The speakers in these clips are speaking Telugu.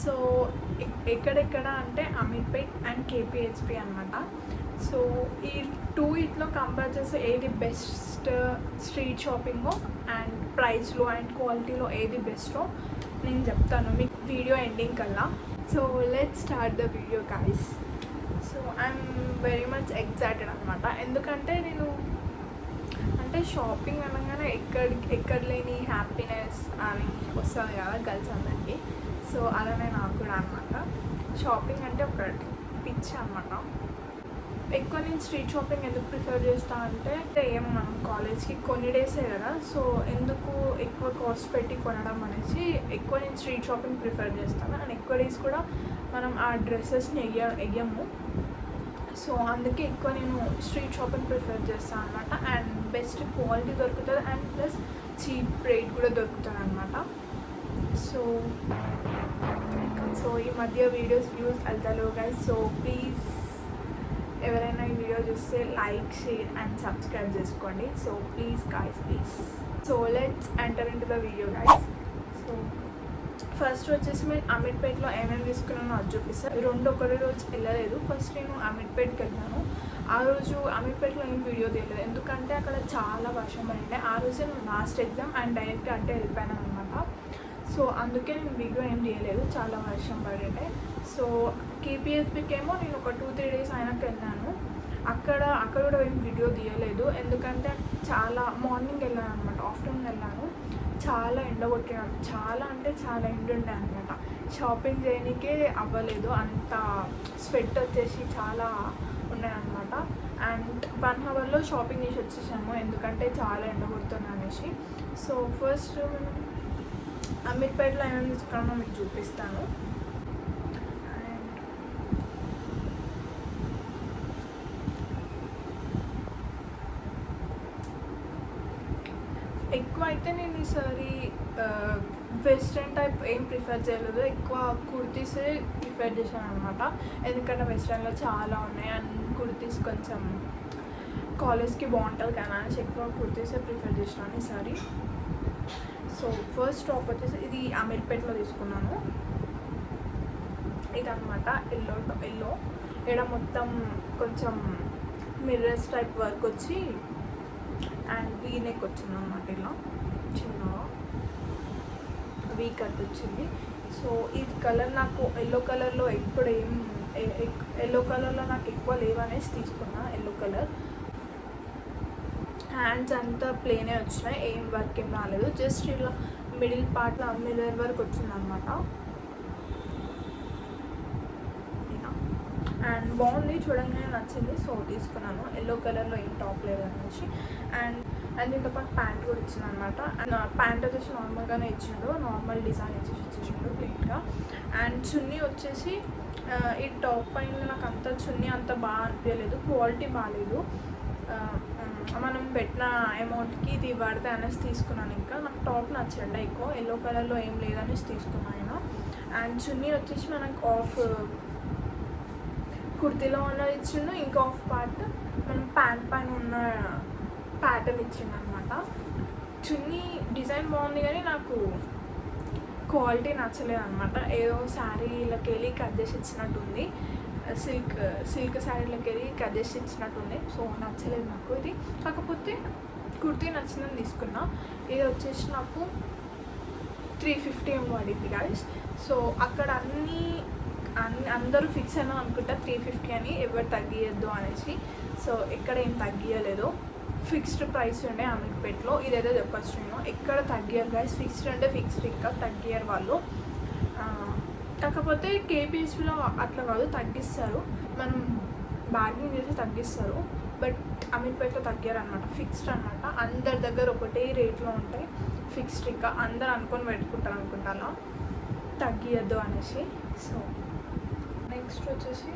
సో ఎక్కడెక్కడ అంటే అమీర్పేట్ అండ్ కేపీహెచ్పి అనమాట. సో ఈ ఇట్లో కంపేర్ చేస్తే ఏది బెస్ట్ స్ట్రీట్ షాపింగో అండ్ ప్రైస్లో అండ్ క్వాలిటీలో ఏది బెస్టో నేను చెప్తాను మీకు వీడియో ఎండింగ్ కల్లా. So let's start the video guys. So I'm very much excited అనమాట. ఎందుకంటే నేను అంటే షాపింగ్ అనగానే ఎక్కడ లేని హ్యాపీనెస్ అని వస్తుంది కదా గర్ల్స్ అందరికీ. సో అలానే నాకు కూడా అనమాట. షాపింగ్ అంటే ఒక పిచ్చి అనమాట. ఎక్కువ నేను స్ట్రీట్ షాపింగ్ ఎందుకు ప్రిఫర్ చేస్తా అంటే ఏమో మనం కాలేజ్కి కొన్ని డేసే కదా, సో ఎందుకు ఎక్కువ కాస్ట్ పెట్టి కొనడం అనేసి ఎక్కువ నేను స్ట్రీట్ షాపింగ్ ప్రిఫర్ చేస్తాను. అండ్ ఎక్కువ డేస్ కూడా మనం ఆ డ్రెస్సెస్ని వెయ్యము. సో అందుకే ఎక్కువ నేను స్ట్రీట్ షాపింగ్ ప్రిఫర్ చేస్తాను అనమాట. అండ్ బెస్ట్ క్వాలిటీ దొరుకుతుంది అండ్ ప్లస్ చీప్ రేట్ కూడా దొరుకుతుంది అనమాట. సో ఈ మధ్య వీడియోస్ వ్యూస్ వెళ్తారు గైస్. సో ప్లీజ్ ఎవరైనా ఈ వీడియో చూస్తే లైక్, షేర్ అండ్ సబ్స్క్రైబ్ చేసుకోండి. So please guys, please. So let's enter in to the video guys. So first వచ్చేసి నేను అమీర్పేట్లో ఏమేమి తీసుకున్నానో అది చూపిస్తాను. ఒకటే రోజు వెళ్ళలేదు. ఫస్ట్ నేను అమీర్పేట్కి వెళ్ళాను. ఆ రోజు అమీర్పేట్లో ఏం వీడియో తీయలేదు, ఎందుకంటే అక్కడ చాలా వర్షం పడింది. ఆ రోజు నేను లాస్ట్ ఎగ్జామ్ అండ్ డైరెక్ట్గా అంటే వెళ్ళిపోయాను అనమాట. సో అందుకే నేను వీడియో ఏం తీయలేదు, చాలా వర్షం పడిండే. సో కేపీహెచ్పికి ఏమో నేను ఒక 2-3 డేస్ అయినాక వెళ్ళాను. అక్కడ కూడా ఏం వీడియో తీయలేదు, ఎందుకంటే చాలా మార్నింగ్ వెళ్ళాను అనమాట. ఆఫ్టర్నూన్ వెళ్ళాను, చాలా ఎండ కొట్టినాను. చాలా అంటే చాలా ఎండ ఉండే అనమాట. షాపింగ్ చేయడానికే అవ్వలేదు, అంత స్వెట్ వచ్చేసి చాలా ఉన్నాయన్నమాట. అండ్ 1 అవర్లో షాపింగ్ చేసి వచ్చేసాము, ఎందుకంటే చాలా ఎండ కొడుతుంది అనేసి. సో ఫస్ట్ మనం అమీర్పేట్లో ఏమేమి తీసుకున్నామో మీకు చూపిస్తాను. ఎక్కువ అయితే నేను ఈసారి వెస్ట్రన్ టైప్ ఏం ప్రిఫర్ చేయలేదు, ఎక్కువ కుర్తీసే ప్రిఫర్ చేశాను అనమాట. ఎందుకంటే వెస్ట్రన్లో చాలా ఉన్నాయి అండ్ కుర్తీస్ కొంచెం కాలేజ్కి బాగుంటుంది కదా అనేసి ఎక్కువ కుర్తీసే ప్రిఫర్ చేసినాను ఈసారి. సో ఫస్ట్ టాప్ వచ్చేసి ఇది అమీర్పేట్లో తీసుకున్నాను. ఇదనమాట ఎల్లో ఇక్కడ మొత్తం కొంచెం మిర్రర్స్ టైప్ వర్క్ వచ్చి అండ్ వీ నెక్ వచ్చింది అనమాట. ఇలా చిన్నగా వీ కట్ వచ్చింది. సో ఈ కలర్ నాకు ఎల్లో కలర్లో ఎల్లో కలర్లో నాకు ఎక్కువ లేవనేసి తీసుకున్నా. ఎల్లో కలర్ హ్యాండ్స్ అంతా ప్లేనే వచ్చినాయి, ఏం వర్క్ ఏం రాలేదు. జస్ట్ ఇలా మిడిల్ పార్ట్లో మిర్రర్ వర్క్ వచ్చింది అనమాట. అండ్ బాగుంది, చూడంగానే నచ్చింది. సో తీసుకున్నాను. ఎల్లో కలర్లో ఏం టాప్ లేదు అనేసి. అండ్ దీంతో పాటు ప్యాంట్ కూడా ఇచ్చింది అనమాట. అండ్ ప్యాంట్ వచ్చేసి నార్మల్గానే ఇచ్చిండు, నార్మల్ డిజైన్ ఇచ్చేసిండు ప్లెయిన్గా. అండ్ చున్నీ వచ్చేసి ఈ టాప్ పైన నాకు అంత చున్నీ అంత బాగా అనిపించలేదు, క్వాలిటీ బాగాలేదు. మనం పెట్టిన అమౌంట్కి ఇది పడితే అనేసి తీసుకున్నాను. ఇంకా నాకు టాప్ నచ్చండి ఎక్కువ, ఎల్లో కలర్లో ఏం లేదనేసి తీసుకున్నాను. అండ్ చున్నీ వచ్చేసి మనకు ఆఫ్ కుర్తీలో ఉన్నది ఇచ్చిండు, ఇంకా ఆఫ్ పార్ట్ మనం ప్యాంట్ పైన ఉన్న ప్యాటర్న్ ఇచ్చిండు అనమాట. చున్నీ డిజైన్ బాగుంది కానీ నాకు క్వాలిటీ నచ్చలేదు అనమాట. ఏదో శారీలకి వెళ్ళి కట్ చేసి ఇచ్చినట్టుంది, సిల్క్ శారీలకి వెళ్ళి కట్ చేసి ఇచ్చినట్టుంది. సో నచ్చలేదు నాకు ఇది. కాకపోతే కుర్తీ నచ్చిందని తీసుకున్నా. ఇది వచ్చేసి నాకు 350 ఏమో పడింది గైస్. సో అక్కడ అందరూ ఫిక్స్ అయినా అనుకుంటా 350 అని, ఎవరు తగ్గియద్దు అనేసి. సో ఎక్కడ ఏం తగ్గియలేదు, ఫిక్స్డ్ ప్రైస్ ఉండే అమీర్పేట్లో. ఇదేదో చెప్పచ్చు నేను, ఎక్కడ తగ్గియరు గైస్. ఫిక్స్డ్ అంటే ఫిక్స్డ్, ఇంకా తగ్గియరు వాళ్ళు. కాకపోతే కేపీహెచ్పిలో అట్లా కాదు, తగ్గిస్తారు, మనం బార్గెనింగ్ చేసి తగ్గిస్తారు. బట్ అమీర్పేట్లో తగ్గారు అనమాట, ఫిక్స్డ్ అనమాట. అందరి దగ్గర ఒకటే రేట్లో ఉంటాయి, ఫిక్స్డ్. ఇంకా అందరు అనుకొని పెట్టుకుంటారు అనుకుంటా అలా, తగ్గియద్దు అనేసి. సో నెక్స్ట్ వచ్చేసి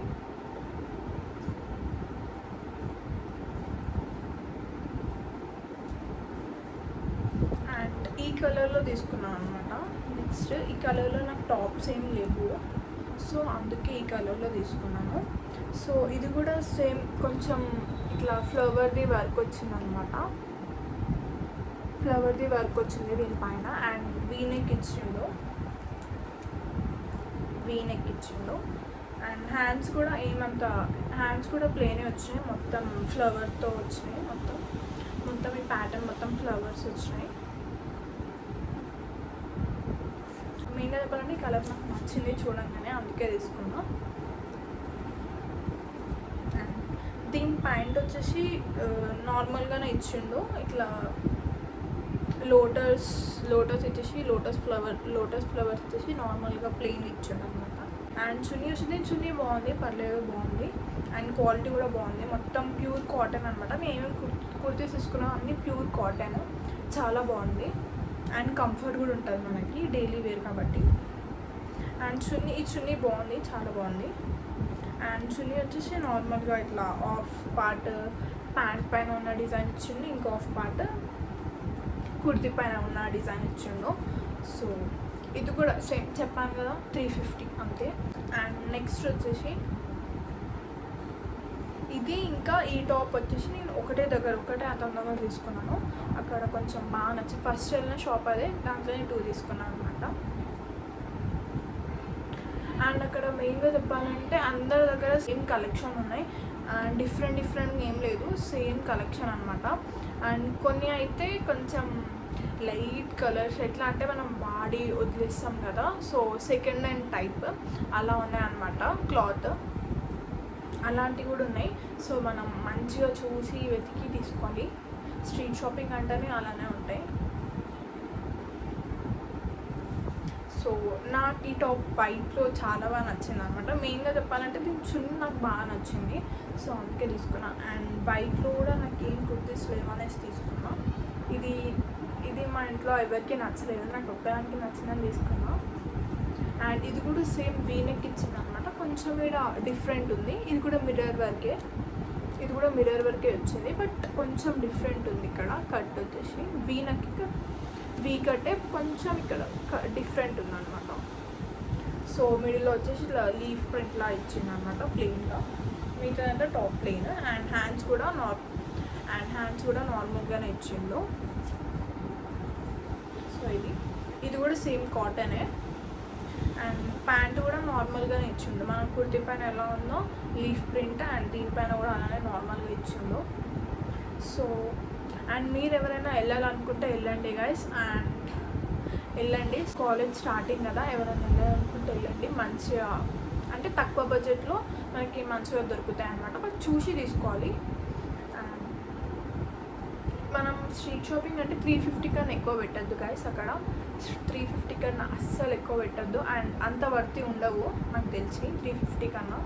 అండ్ ఈ కలర్లో తీసుకున్నాను అనమాట. నెక్స్ట్ ఈ కలర్లో నాకు టాప్స్ ఏం లేవు, సో అందుకే ఈ కలర్లో తీసుకున్నాను. సో ఇది కూడా సేమ్ కొంచెం ఇట్లా ఫ్లవర్ది వర్క్ వచ్చిందనమాట. ఫ్లవర్ది వర్క్ వచ్చింది దీనిపైన. అండ్ వీనెక్ ఇచ్చిండు. వీ నెక్ ఇచ్చిండు. అండ్ హ్యాండ్స్ కూడా హ్యాండ్స్ కూడా ప్లేనే వచ్చినాయి, మొత్తం ఫ్లవర్తో వచ్చినాయి. మొత్తం ఈ ప్యాటర్న్ మొత్తం ఫ్లవర్స్ వచ్చినాయి. మెయిన్గా చెప్పాలంటే ఈ కలర్ నాకు నచ్చింది చూడంగానే, అందుకే తీసుకున్నా. అండ్ దీని ప్యాంట్ వచ్చేసి నార్మల్గానే ఇచ్చిండు, ఇట్లా లోటస్ వచ్చేసి లోటస్ ఫ్లవర్స్ వచ్చేసి నార్మల్గా ప్లెయిన్ ఇచ్చిండు అనమాట. అండ్ చున్నీ బాగుంది, పర్లేదు బాగుంది. అండ్ క్వాలిటీ కూడా బాగుంది, మొత్తం ప్యూర్ కాటన్ అనమాట. నేను ఏమేమి కుర్తీస్ తీసుకున్నా అన్నీ ప్యూర్ కాటన్, చాలా బాగుంది. అండ్ కంఫర్ట్ కూడా ఉంటుంది మనకి డైలీ వేర్ కాబట్టి. అండ్ ఈ చున్నీ బాగుంది, చాలా బాగుంది. అండ్ చున్నీ వచ్చేసి నార్మల్గా ఇట్లా ఆఫ్ పార్ట్ ప్యాంట్ పైన ఉన్న డిజైన్ ఇచ్చిండు, ఇంకో ఆఫ్ పార్ట్ కుర్తీ పైన ఉన్న డిజైన్ ఇచ్చిండు. సో ఇది కూడా సేమ్ చెప్పాను కదా, 350 అంతే. అండ్ నెక్స్ట్ వచ్చేసి ఇది, ఇంకా ఈ టాప్ వచ్చేసి నేను ఒకటే అందంగా తీసుకున్నాను. అక్కడ కొంచెం బాగా నచ్చి ఫస్ట్ వెళ్ళిన షాప్ అదే, దాంట్లో నేను 2 తీసుకున్నాను అనమాట. అండ్ అక్కడ మెయిన్గా చెప్పాలంటే అందరి దగ్గర సేమ్ కలెక్షన్ ఉన్నాయి, అండ్ డిఫరెంట్ ఏం లేదు, సేమ్ కలెక్షన్ అనమాట. అండ్ కొన్ని అయితే కొంచెం లైట్ కలర్స్, ఎట్లా అంటే మనం బాడీ వదిలేస్తాం కదా, సో సెకండ్ హ్యాండ్ టైప్ అలా ఉన్నాయన్నమాట. క్లాత్ అలాంటివి కూడా ఉన్నాయి. సో మనం మంచిగా చూసి వెతికి తీసుకోవాలి. స్ట్రీట్ షాపింగ్ అంటేనే అలానే ఉంటాయి. సో నాకు ఈ టాప్ వైట్లో చాలా బాగా నచ్చింది అనమాట. మెయిన్గా చెప్పాలంటే దీని చున్నీ నాకు బాగా నచ్చింది, సో అందుకే తీసుకున్నా. అండ్ వైట్లో కూడా నాకు ఏం కుర్తీస్ లేవనేసి తీసుకున్నా. ఇది మా ఇంట్లో ఎవరికి నచ్చలేదు, నాకు ఒక్కదానికి నచ్చిందని తీసుకున్నా. అండ్ ఇది కూడా సేమ్ వీ నెక్ ఇచ్చింది అనమాట, కొంచెం ఇక్కడ డిఫరెంట్ ఉంది. ఇది కూడా మిర్రర్ వర్కే వచ్చింది, బట్ కొంచెం డిఫరెంట్ ఉంది. ఇక్కడ కట్ వచ్చేసి వీ నెక్, వీ కట్టే కొంచెం ఇక్కడ డిఫరెంట్ ఉందన్నమాట. సో మిడిల్లో వచ్చేసి ఇట్లా లీఫ్ ప్రింట్లా ఇచ్చింది అనమాట, ప్లెయిన్గా. మిగతా అంటే టాప్ ప్లెయిన్. అండ్ హ్యాండ్స్ కూడా నార్మల్గానే ఇచ్చిండు. సో ఇది కూడా సేమ్ కాటనే. అండ్ ప్యాంట్ కూడా నార్మల్గానే ఇచ్చిండు, మన కుర్తీ పైన ఎలా ఉందో లీఫ్ ప్రింట్, అండ్ దీనిపైన కూడా అలానే నార్మల్గా ఇచ్చిండు. సో అండ్ మీరు ఎవరైనా వెళ్ళాలనుకుంటే వెళ్ళండి గైస్, అండ్ వెళ్ళండి. కాలేజ్ స్టార్టింగ్ కదా, ఎవరైనా వెళ్ళాలనుకుంటే వెళ్ళండి. మంచిగా అంటే తక్కువ బడ్జెట్లో మనకి మంచిగా దొరుకుతాయి అన్నమాట, బట్ చూసి తీసుకోవాలి. మనం స్ట్రీట్ షాపింగ్ అంటే 350 కన్నా ఎక్కువ పెట్టద్దు గైస్, అక్కడ 350 కన్నా అస్సలు ఎక్కువ పెట్టద్దు. అండ్ అంత వర్తి ఉండవు నాకు తెలిసి 350 కన్నా.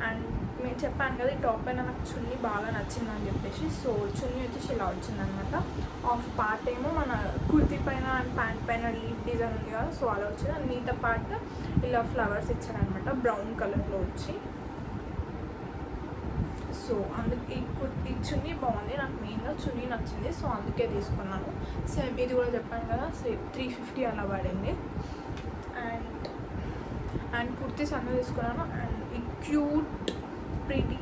అండ్ నేను చెప్పాను కదా, ఈ టాప్ పైన నాకు చున్నీ బాగా నచ్చిందని చెప్పేసి, సో చున్నీ వచ్చేసి ఇలా వచ్చిందనమాట. ఆఫ్ పార్ట్ ఏమో మన కుర్తీ పైన అండ్ ప్యాంట్ పైన లీఫ్ డిజైన్ ఉంది కదా, సో అలా వచ్చింది. అండ్ మిగతా పార్ట్ ఇలా ఫ్లవర్స్ ఇచ్చారనమాట, బ్రౌన్ కలర్లో వచ్చి. సో అందుకే ఈ చున్నీ బాగుంది, నాకు మెయిన్గా చున్నీ నచ్చింది, సో అందుకే తీసుకున్నాను. సేమ్ ఇది కూడా చెప్పాను కదా, సేమ్ 350 అలా పడింది. అండ్ కుర్తీస్ అన్నీ తీసుకున్నాను. అండ్ ఈ క్యూట్ ప్రిటీ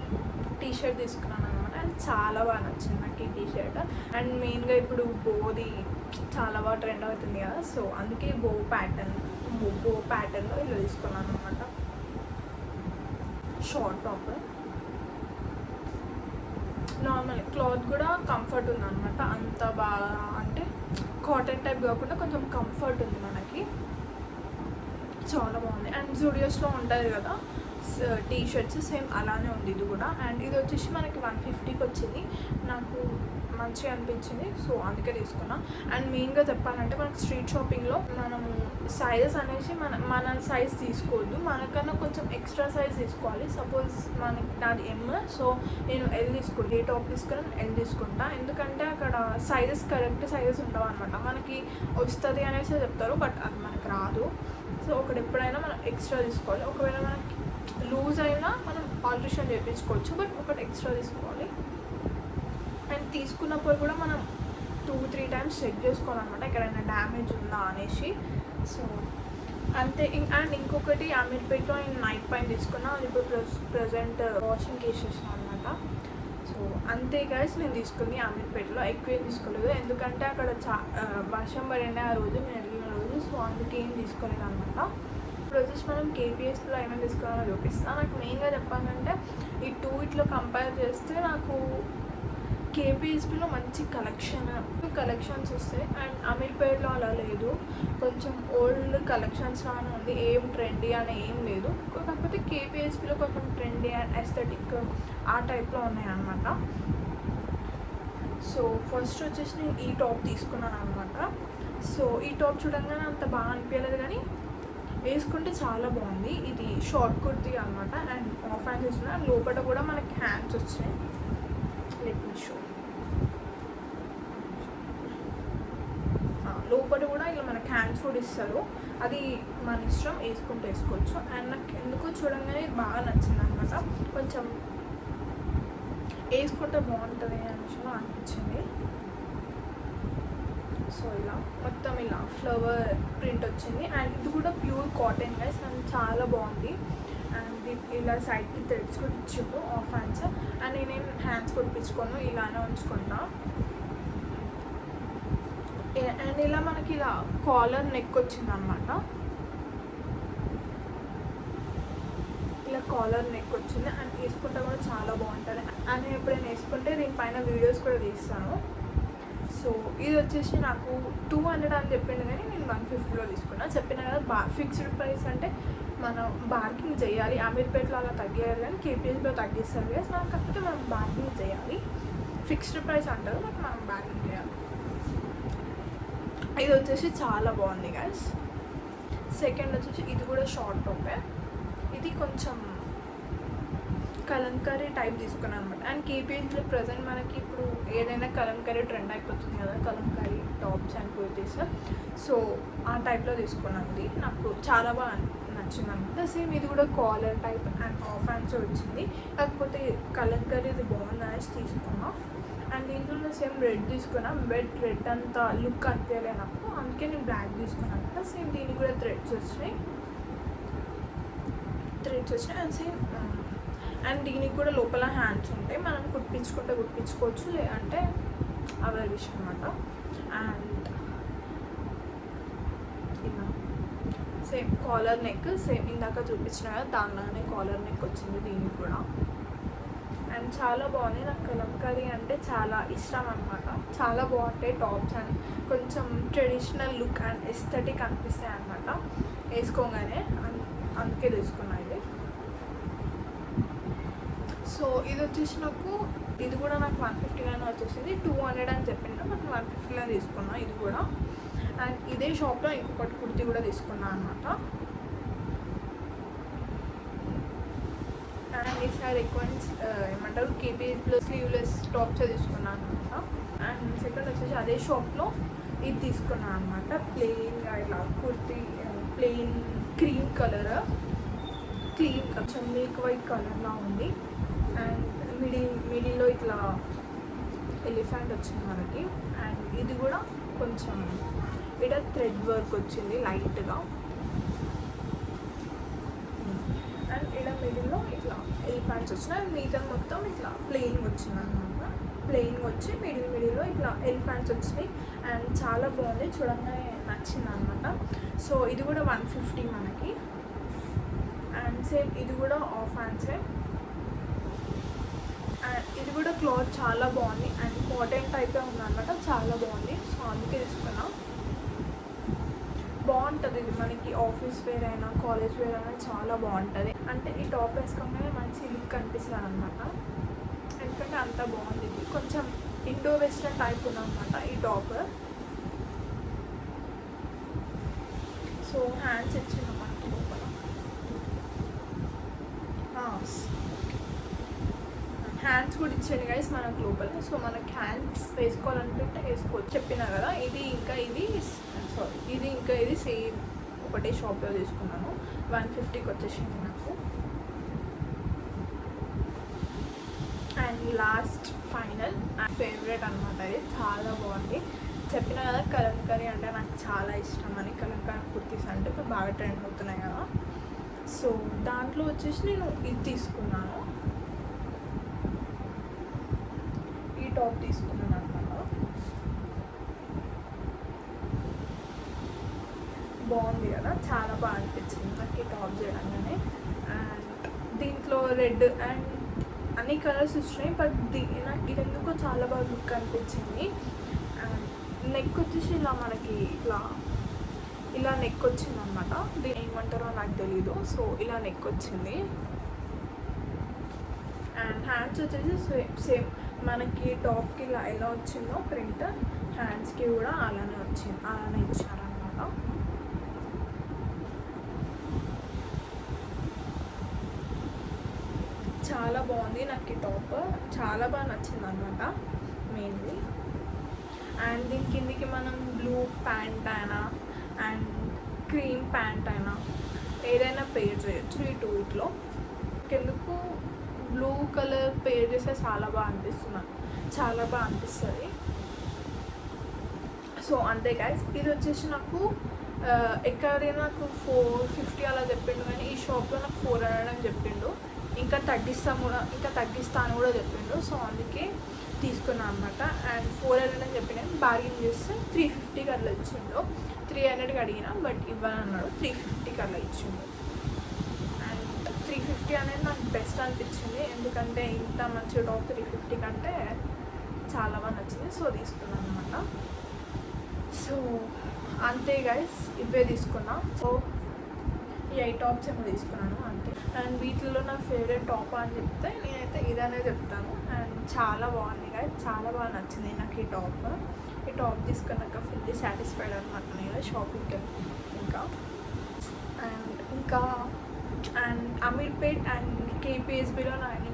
టీషర్ట్ తీసుకున్నాను అనమాట, అండ్ చాలా బాగా నచ్చింది నాకు ఈ టీషర్ట్. అండ్ మెయిన్గా ఇప్పుడు బోది చాలా బాగా ట్రెండ్ అవుతుంది కదా, సో అందుకే బో ప్యాటర్న్లో ఇలా తీసుకున్నాను అనమాట. షార్ట్ టాప్, నార్మల్ క్లాత్ కూడా కంఫర్ట్ ఉంది అనమాట, అంత బాగా అంటే కాటన్ టైప్ కాకుండా కొంచెం కంఫర్ట్ ఉంది మనకి, చాలా బాగుంది. అండ్ జూడియోస్లో ఉంటుంది కదా టీ షర్ట్స్, సేమ్ అలానే ఉంది ఇది కూడా. అండ్ ఇది వచ్చేసి మనకి 150కి వచ్చింది, నాకు మంచిగా అనిపించింది, సో అందుకే తీసుకున్నా. అండ్ మెయిన్గా చెప్పాలంటే మనకి స్ట్రీట్ షాపింగ్లో మనము సైజెస్ అనేసి మన సైజ్ తీసుకోవద్దు, మనకన్నా కొంచెం ఎక్స్ట్రా సైజ్ తీసుకోవాలి. సపోజ్ నాది ఎమ్, సో నేను ఎల్ తీసుకుంటా, ఏ టాప్ తీసుకుని ఎల్ తీసుకుంటా, ఎందుకంటే అక్కడ సైజెస్ కరెక్ట్ సైజెస్ ఉండవు అనమాట. మనకి వస్తుంది అనేసి చెప్తారు, బట్ అది మనకు రాదు. సో ఒకటి ఎప్పుడైనా మనం ఎక్స్ట్రా తీసుకోవాలి. ఒకవేళ మనకి లూజ్ అయినా మనం ఆల్ట్రేషన్ చేయించుకోవచ్చు, బట్ ఒకటి ఎక్స్ట్రా తీసుకోవాలి. అండ్ తీసుకున్నప్పుడు కూడా మనం 2-3 టైమ్స్ చెక్ చేసుకోవాలన్నమాట, ఎక్కడైనా డ్యామేజ్ ఉందా అనేసి. సో అంతే. అండ్ ఇంకొకటి అమీర్పేట్లో నేను నైట్ పైన తీసుకున్నా, అది ఇప్పుడు ప్రజెంట్ వాషింగ్ వేసేసాను అనమాట. సో అంతే గైస్, నేను తీసుకుంది అమీర్పేట్లో, ఎక్కువ ఏం తీసుకోలేదు, ఎందుకంటే అక్కడ వర్షం పడిన ఆ రోజు నేను వెళ్ళిన రోజు, సో అందుకే ఏం తీసుకోలేదు అనమాట. ఇప్పుడు వచ్చేసి ఫస్ట్ మనం కేపీఎస్లో ఏమేమి తీసుకోవాలో చూపిస్తాను. నాకు మెయిన్గా చెప్పాలంటే ఈ టూ ఇట్లో కంపేర్ చేస్తే నాకు కేపీఎస్లో మంచి కలెక్షన్స్ వస్తాయి. అండ్ అమీర్పేట్లో అలా లేదు, కొంచెం ఓల్డ్ కలెక్షన్స్ లానే ఉంది, ఏం ట్రెండీ అని ఏం లేదు. కాకపోతే కేపీఎస్లో కొంచెం ట్రెండీ అండ్ ఎస్థెటిక్ ఆ టైప్లో ఉన్నాయి అన్నమాట. సో ఫస్ట్ వచ్చేసి నేను ఈ టాప్ తీసుకున్నాను అనమాట. సో ఈ టాప్ చూడంగానే అంత బాగా అనిపించలేదు, కానీ వేసుకుంటే చాలా బాగుంది. ఇది షార్ట్ కుర్తీ అనమాట అండ్ ఆఫ్ హ్యాండ్స్ వచ్చిన లోపల కూడా మనకి హ్యాండ్స్ వచ్చాయి. Let me show. లోపల కూడా ఇలా మనకి హ్యాండ్స్ కూడా ఇస్తారు, అది మన ఇష్టం, వేసుకుంటే వేసుకోవచ్చు. అండ్ నాకు ఎందుకో చూడంగానే బాగా నచ్చింది అనమాట, కొంచెం వేసుకుంటే బాగుంటుంది అనేసి అనిపించింది. సో ఇలా మొత్తం ఇలా ఫ్లవర్ ప్రింట్ వచ్చింది అండ్ ఇది కూడా ప్యూర్ కాటన్ గైస్, అండ్ చాలా బాగుంది. అండ్ ఇలా సైడ్కి థ్రెడ్స్ కూడా ఇచ్చిండు ఆఫ్ హ్యాండ్స్. అండ్ నేనేం హ్యాండ్స్ కొట్టించుకోను, ఇలానే ఉంచుకుంటా. అండ్ ఇలా మనకి ఇలా కాలర్ నెక్ వచ్చింది అనమాట, ఇలా కాలర్ నెక్ వచ్చింది. అండ్ వేసుకుంటే కూడా చాలా బాగుంటుంది. అండ్ నేను ఎప్పుడైనా వేసుకుంటే దీనిపైన వీడియోస్ కూడా తీస్తాను. సో ఇది వచ్చేసి నాకు 200 అని చెప్పిండు, కానీ నేను 150లో తీసుకున్నా. చెప్పిన కదా ఫిక్స్డ్ ప్రైస్ అంటే మనం బార్గింగ్ చేయాలి. అమీర్పేట్లో అలా తగ్గారు, కానీ కేపీఎస్లో తగ్గిస్తారు కదా. మనం కాకపోతే మనం బార్గింగ్ చేయాలి. ఫిక్స్డ్ ప్రైస్ అంటారు, బట్ మనం బార్గింగ్ చేయాలి. ఇది వచ్చేసి చాలా బాగుంది గైస్. సెకండ్ వచ్చేసి ఇది కూడా షార్ట్ టాపే, ఇది కొంచెం కలంకారీ టైప్ తీసుకున్నాను అనమాట. అండ్ కేపీఎస్లో ప్రజెంట్ మనకి ఇప్పుడు ఏదైనా కలంకారీ ట్రెండ్ అయిపోతుంది కదా, Kalamkari tops and kurtis. So ఆ టైప్లో తీసుకున్నాను. ఇది నాకు చాలా బాగా నచ్చింది అనమాట. సేమ్ ఇది కూడా collar type and of hands వచ్చింది, కాకపోతే కలంకారీ ఇది బాగుంది అనేసి తీసుకున్నా. అండ్ దీంట్లో సేమ్ రెడ్ తీసుకున్నా, రెడ్ అంత లుక్ అనిపించలే నాకు, అందుకే నేను బ్లాక్ తీసుకున్నాను అనమాట. సేమ్ దీనికి కూడా థ్రెడ్స్ వచ్చినాయి అండ్ సేమ్. అండ్ దీనికి కూడా లోపల హ్యాండ్స్ ఉంటాయి, మనం కుట్టించుకోవచ్చు, లేదంటే అవే విషయం అనమాట. అండ్ ఇలా సేమ్ కాలర్ నెక్, సేమ్ ఇందాక చూపించిన కదా దానిలానే కాలర్ నెక్ వచ్చింది దీనికి కూడా. అండ్ చాలా బాగుంది. నాకు కలంకారీ అంటే చాలా ఇష్టం అనమాట, చాలా బాగుంటాయి టాప్స్ అండ్ కొంచెం ట్రెడిషనల్ లుక్ అండ్ ఎస్థెటిక్ అనిపిస్తాయి అనమాట వేసుకోగానే. అందుకే తీసుకున్నా ఇది. సో ఇది వచ్చేసి ఇది కూడా నాకు 159 వచ్చేసింది. 200 అని చెప్పిండు, బట్ 150లో తీసుకున్నా ఇది కూడా. అండ్ ఇదే షాప్లో ఇంకొకటి కుర్తీ కూడా తీసుకున్నా అనమాట. అండ్ ఈసారి ఎక్కువ ఏమంటారు కేపీఎస్లో స్లీవ్లెస్ టాప్స్ తీసుకున్నాను అనమాట. అండ్ సెకండ్ వచ్చేసి అదే షాప్లో ఇది తీసుకున్నాను అనమాట, ప్లెయిన్గా ఇలా కుర్తీ, ప్లెయిన్ క్రీమ్ కలర్, కొంచెం మిల్క్ వైట్ కలర్లా ఉంది. అండ్ మిడిల్లో ఇట్లా ఎలిఫెంట్ వచ్చింది మనకి. అండ్ ఇది కూడా కొంచెం ఇక్కడ థ్రెడ్ వర్క్ వచ్చింది లైట్గా. అండ్ ఇక్కడ మిడిల్లో ఇట్లా ఎలిఫెంట్స్ వచ్చినాయి, మిగతా మొత్తం ఇట్లా ప్లెయిన్ వచ్చింది అనమాట. ప్లెయిన్ వచ్చి మిడిల్లో ఇట్లా ఎలిఫెంట్స్ వచ్చినాయి. అండ్ చాలా బాగుంది, చూడంగానే నచ్చింది అనమాట. సో ఇది కూడా 150 మనకి. అండ్ సేమ్ ఇది కూడా ఆఫ్ హ్యాండ్సే. అండ్ ఇది కూడా క్లాత్ చాలా బాగుంది అండ్ కాటన్ టైపే ఉందన్నమాట, చాలా బాగుంది. సో అందుకే తీసుకున్నా. బాగుంటుంది ఇది మనకి ఆఫీస్ వేర్ అయినా కాలేజ్ వేర్ అయినా చాలా బాగుంటుంది. అంటే ఈ టాప్ వేసుకోగానే మంచి లుక్ అనిపిస్తుంది అనమాట, ఎందుకంటే అంత బాగుంది. ఇది కొంచెం ఇండో వెస్ట్రన్ టైప్ ఉందన్నమాట ఈ టాప్. సో హ్యాండ్స్ ఇచ్చింది మనకి లోపల, హ్యాండ్స్ కూడా ఇచ్చాడు గైస్ మనకు లోపల. సో మనకి హ్యాండ్స్ వేసుకోవాలనుకుంటే వేసుకోవచ్చు. చెప్పినా కదా ఇది ఇంకా ఇది సేమ్ ఒకటే షాప్లో తీసుకున్నాను. 150కి వచ్చేసింది నాకు. అండ్ లాస్ట్ ఫైనల్ ఫేవరెట్ అనమాట, ఇది చాలా బాగుంది. చెప్పిన కదా కలంకారీ అంటే నాకు చాలా ఇష్టం అని. కలంకారీ కుర్తీస్ అంటే ఇప్పుడు బాగా ట్రెండ్ అవుతున్నాయి కదా. సో దాంట్లో వచ్చేసి నేను ఇది తీసుకున్నాను, ఈ టాప్ తీసుకున్నాను అనమాట. బాగుంది కదా, చాలా బాగా అనిపించింది నాకు టాప్ చేయడంగానే. అండ్ దీంట్లో రెడ్ అండ్ అన్ని కలర్స్ వచ్చినాయి, బట్ నాకు ఇది ఎందుకో చాలా బాగా లుక్ అనిపించింది. అండ్ నెక్ వచ్చేసి ఇలా మనకి ఇలా నెక్ వచ్చింది అనమాట. దీని ఏమంటారో నాకు తెలీదు. సో ఇలా నెక్ వచ్చింది. అండ్ హ్యాండ్స్ వచ్చేసి సేమ్ మనకి టాప్కి ఎలా వచ్చిందో ప్రింట్, హ్యాండ్స్కి కూడా అలానే ఇచ్చారనమాట. చాలా బాగుంది. నాకు ఈ టాప్ చాలా బాగా నచ్చింది అనమాట మెయిన్లీ. అండ్ దీని కిందికి మనం బ్లూ ప్యాంట్ అయినా అండ్ క్రీమ్ ప్యాంట్ అయినా ఏదైనా పేర్ చేయొచ్చు ఈ టూట్లో. ఎందుకు బ్లూ కలర్ పేర్ చేస్తే చాలా బాగా అనిపిస్తుంది. సో అంతే గైస్, ఇది వచ్చేసి నాకు ఎక్కడైనా నాకు 450 అలా చెప్పిండు, కానీ ఈ షాప్లో నాకు 400 అని చెప్పిండు. ఇంకా తగ్గిస్తాను కూడా చెప్పిండు. సో అందుకే తీసుకున్నాను అనమాట. అండ్ 400 అని చెప్పిన బార్గెన్ చేస్తే 350కి అట్లా ఇచ్చిండు. 300కి అడిగిన బట్ ఇవ్వనన్నాడు. 350కి అట్లా ఇచ్చిండు. అండ్ 350 అనేది నాకు బెస్ట్ అనిపించింది, ఎందుకంటే ఇంత మంచి టాప్ 350 కంటే చాలా బాగా నచ్చింది. సో తీసుకున్నాను అనమాట. సో అంతే గైస్, ఇవే తీసుకున్నా. సో ఈ 8 టాప్స్ ఏమో తీసుకున్నాను అంతే. అండ్ వీటిలో నా ఫేవరెట్ టాప్ అని చెప్తే నేనైతే ఇదనే చెప్తాను. అండ్ చాలా బాగుంది గైస్, చాలా బాగా నచ్చింది నాకు ఈ టాప్ తీసుకున్నాక ఫుల్లీ సాటిస్ఫైడ్ అనమాట నేను షాపింగ్కి. అండ్ అమీర్పేట్ అండ్ కేపీఎస్బీలో నాకు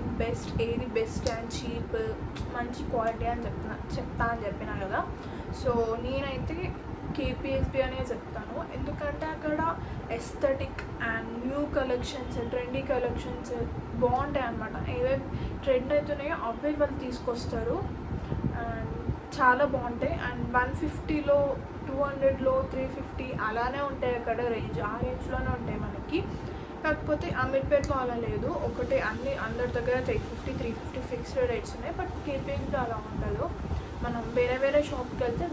ఏది బెస్ట్ అండ్ చీప్ మంచి క్వాలిటీ అని చెప్పినా కదా. సో నేనైతే కేపీఎస్బీ అనే చెప్తాను, ఎందుకంటే అక్కడ aesthetic and new collections, trendy collections బాగుంటాయి అన్నమాట. ఏవేవి ట్రెండ్ అవుతున్నాయో అవే వాళ్ళు తీసుకొస్తారు అండ్ చాలా బాగుంటాయి. అండ్ 150లో 200లో 350 అలానే ఉంటాయి అక్కడ ఆ రేంజ్లోనే ఉంటాయి మనకి. కాకపోతే అమీర్పేట్లో అలా లేదు, అందరి దగ్గర 350 ఫిక్స్డ్ రేట్స్ ఉన్నాయి. బట్ కేపీఎస్బీలో అలా ఉండదు. మనం వేరే షాప్కి వెళ్తే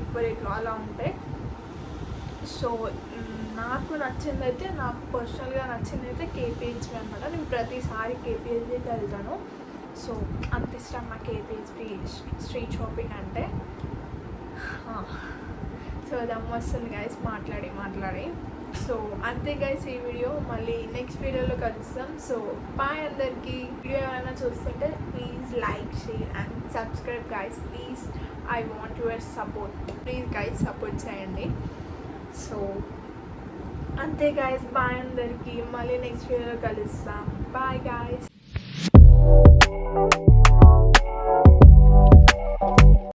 ఎక్కువ రేట్లో అలా ఉంటాయి. సో నాకు పర్సనల్గా నచ్చిందైతే కేపీహెచ్బీ అనమాట. నేను ప్రతిసారి కేపీహెచ్బీకి వెళ్తాను. సో అంత ఇష్టం నా కేపీహెచ్బీ స్ట్రీట్ షాపింగ్ అంటే. సో దమ్ వస్తుంది గైస్ మాట్లాడి. సో అంతే గైస్, ఈ వీడియో మళ్ళీ నెక్స్ట్ వీడియోలో కలుస్తాం. సో బాయ్ అందరికీ. వీడియో ఏమైనా చూస్తుంటే please like, share and subscribe guys. Please, I want your support. Please guys support చేయండి. సో అంతే గైస్, బాయ్ అందరికీ. మళ్ళీ నెక్స్ట్ వీడియోలో కలుస్తాం. Bye guys.